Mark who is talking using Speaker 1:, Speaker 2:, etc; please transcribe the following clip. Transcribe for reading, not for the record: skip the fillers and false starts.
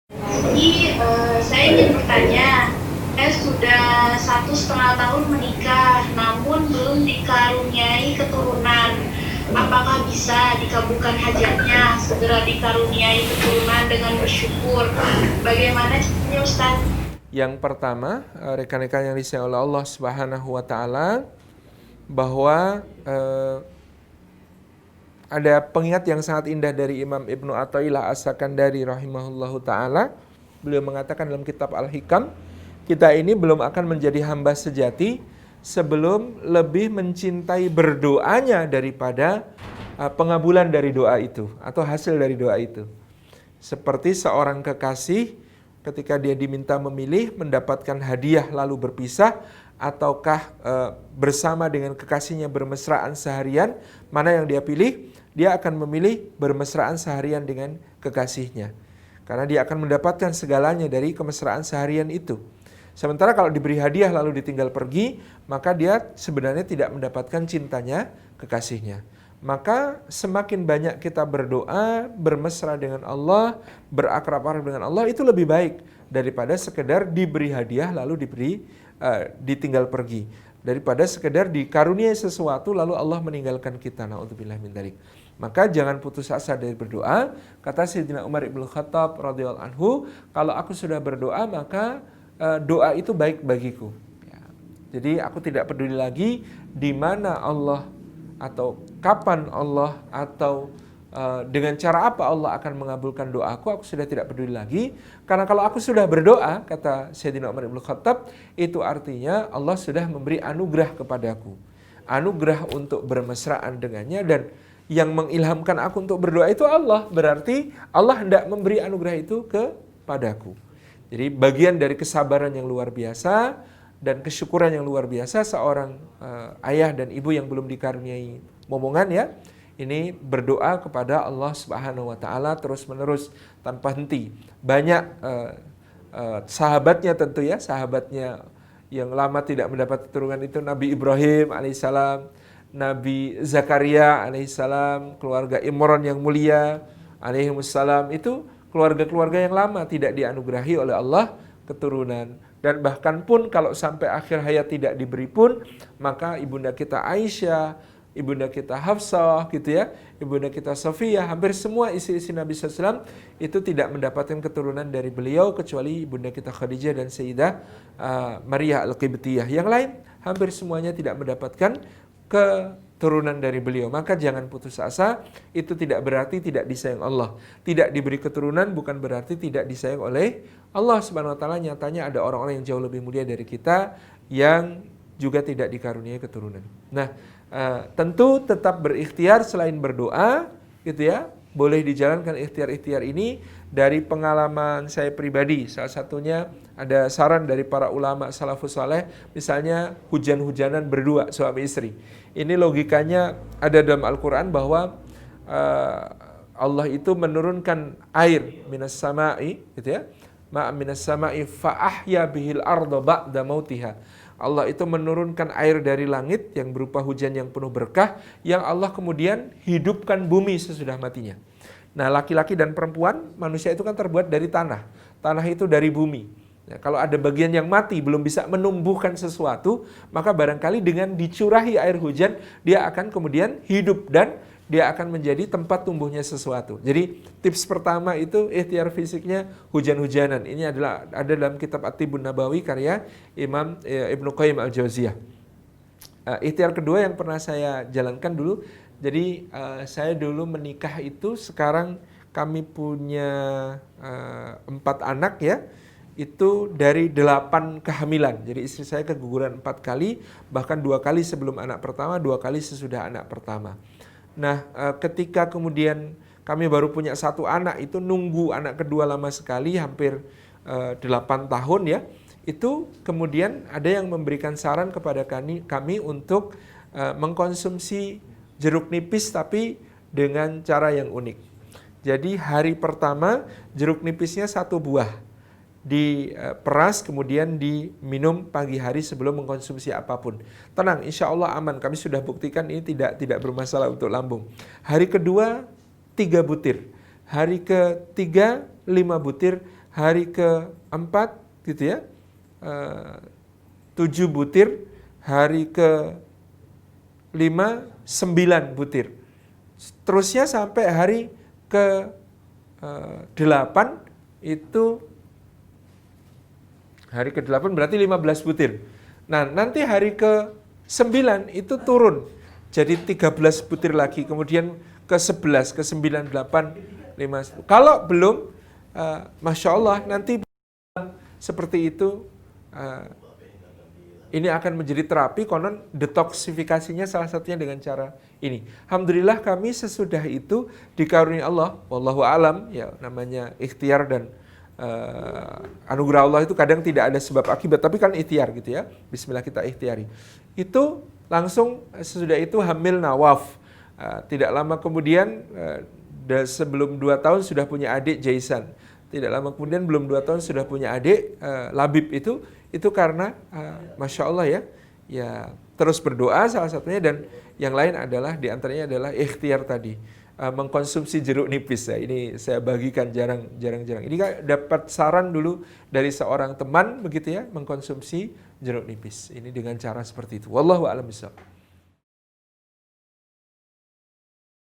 Speaker 1: Jadi saya ingin bertanya, saya sudah 1,5 tahun menikah, namun belum dikaruniai keturunan. Apakah bisa dikabulkan hajatnya, segera dikaruniai keturunan dengan bersyukur? Bagaimana caranya, Ustaz?
Speaker 2: Yang pertama, rekan-rekan yang disayang oleh Allah Subhanahu wa taala, bahwa ada pengingat yang sangat indah dari Imam Ibnu Athaillah As-Sakandari rahimahullahu taala. Beliau mengatakan dalam kitab Al-Hikam, kita ini belum akan menjadi hamba sejati sebelum lebih mencintai berdoanya daripada pengabulan dari doa itu atau hasil dari doa itu. Seperti seorang kekasih ketika dia diminta memilih mendapatkan hadiah lalu berpisah, ataukah bersama dengan kekasihnya bermesraan seharian, mana yang dia pilih? Dia akan memilih bermesraan seharian dengan kekasihnya, karena dia akan mendapatkan segalanya dari kemesraan seharian itu. Sementara kalau diberi hadiah lalu ditinggal pergi, maka dia sebenarnya tidak mendapatkan cintanya kekasihnya. Maka semakin banyak kita berdoa, bermesra dengan Allah, berakrab-akrab dengan Allah, itu lebih baik daripada sekedar diberi hadiah lalu ditinggal pergi, daripada sekedar dikaruniai sesuatu lalu Allah meninggalkan kita. Na'udzubillah min dzalik. Maka jangan putus asa dari berdoa. Kata Sayyidina Umar Ibn Khattab radhiyallahu anhu, kalau aku sudah berdoa maka doa itu baik bagiku. Ya. Jadi aku tidak peduli lagi di mana Allah atau kapan Allah atau dengan cara apa Allah akan mengabulkan doaku, aku sudah tidak peduli lagi. Karena kalau aku sudah berdoa, kata Sayyidina Umar Ibn Khattab, itu artinya Allah sudah memberi anugerah kepadaku. Anugerah untuk bermesraan dengannya, dan yang mengilhamkan aku untuk berdoa itu Allah. Berarti Allah hendak memberi anugerah itu kepadaku. Jadi bagian dari kesabaran yang luar biasa dan kesyukuran yang luar biasa seorang ayah dan ibu yang belum dikaruniai momongan, ya, ini berdoa kepada Allah Subhanahu wa taala terus-menerus tanpa henti. Banyak sahabatnya tentu, ya, sahabatnya yang lama tidak mendapat keturunan itu Nabi Ibrahim alaihissalam, Nabi Zakaria alaihissalam, keluarga Imran yang mulia alaihissalam, itu keluarga-keluarga yang lama tidak dianugerahi oleh Allah keturunan. Dan bahkan pun kalau sampai akhir hayat tidak diberi pun, maka ibunda kita Aisyah, ibunda kita Hafsah gitu, ya, ibunda kita Sofiyah, hampir semua istri-istri Nabi SAW itu tidak mendapatkan keturunan dari beliau kecuali ibunda kita Khadijah dan Sayyidah Maria Al-Qibtiyah. Yang lain hampir semuanya tidak mendapatkan keturunan dari beliau. Maka jangan putus asa, itu tidak berarti tidak disayang Allah. Tidak diberi keturunan bukan berarti tidak disayang oleh Allah Subhanahu wa taala. Nyatanya ada orang-orang yang jauh lebih mulia dari kita yang juga tidak dikaruniai keturunan. Nah, tentu tetap berikhtiar selain berdoa, gitu, ya. Boleh dijalankan ikhtiar-ikhtiar ini dari pengalaman saya pribadi. Salah satunya ada saran dari para ulama salafus saleh, misalnya hujan-hujanan berdua suami istri. Ini logikanya ada dalam Al-Quran bahwa Allah itu menurunkan air minas sama'i, gitu, ya. Ma'am minas sama'i fa'ahya bihil arda ba'da mautiha. Allah itu menurunkan air dari langit yang berupa hujan yang penuh berkah, yang Allah kemudian hidupkan bumi sesudah matinya. Nah, laki-laki dan perempuan, manusia itu kan terbuat dari tanah. Tanah itu dari bumi. Nah, kalau ada bagian yang mati, belum bisa menumbuhkan sesuatu, maka barangkali dengan dicurahi air hujan, dia akan kemudian hidup dan dia akan menjadi tempat tumbuhnya sesuatu. Jadi tips pertama itu ikhtiar fisiknya hujan-hujanan. Ini adalah ada dalam kitab At-Tibbun Nabawi karya Imam Ibnu Qayyim Al-Jauziyah. Ikhtiar kedua yang pernah saya jalankan dulu, jadi saya dulu menikah itu, sekarang kami punya 4 anak, ya, itu dari 8 kehamilan. Jadi istri saya keguguran 4 kali, bahkan 2 kali sebelum anak pertama, 2 kali sesudah anak pertama. Nah, ketika kemudian kami baru punya 1 anak, itu nunggu anak kedua lama sekali, hampir 8 tahun, ya. Itu kemudian ada yang memberikan saran kepada kami untuk mengkonsumsi jeruk nipis tapi dengan cara yang unik. Jadi hari pertama jeruk nipisnya 1 buah, diperas kemudian diminum pagi hari sebelum mengkonsumsi apapun. Tenang, insya Allah aman. Kami sudah buktikan ini tidak bermasalah untuk lambung. Hari kedua 3 butir, hari ketiga 5 butir, hari keempat gitu ya 7 butir, hari ke-5 9 butir. Terusnya sampai hari ke-8 itu hari ke-8 berarti 15 butir. Nah, nanti hari ke-9 itu turun jadi 13 butir lagi, kemudian ke-11, ke-9, 8, 5. Kalau belum, Masya Allah, nanti seperti itu, ini akan menjadi terapi, konon detoksifikasinya salah satunya dengan cara ini. Alhamdulillah kami sesudah itu dikaruniai Allah, wallahu alam, ya namanya ikhtiar dan anugerah Allah itu kadang tidak ada sebab akibat, tapi kan ikhtiar gitu ya. Bismillah kita ikhtiari. Itu langsung sesudah itu hamil Nawaf. Tidak lama kemudian, sebelum 2 tahun sudah punya adik Jaisan. Tidak lama kemudian belum 2 tahun sudah punya adik Labib itu karena Masya Allah ya terus berdoa salah satunya, dan yang lain adalah diantaranya adalah ikhtiar tadi, mengkonsumsi jeruk nipis ya. Ini saya bagikan jarang-jarang. Ini kan dapat saran dulu dari seorang teman begitu ya, mengkonsumsi jeruk nipis. Ini dengan cara seperti itu. Wallahu a'lam bishawab.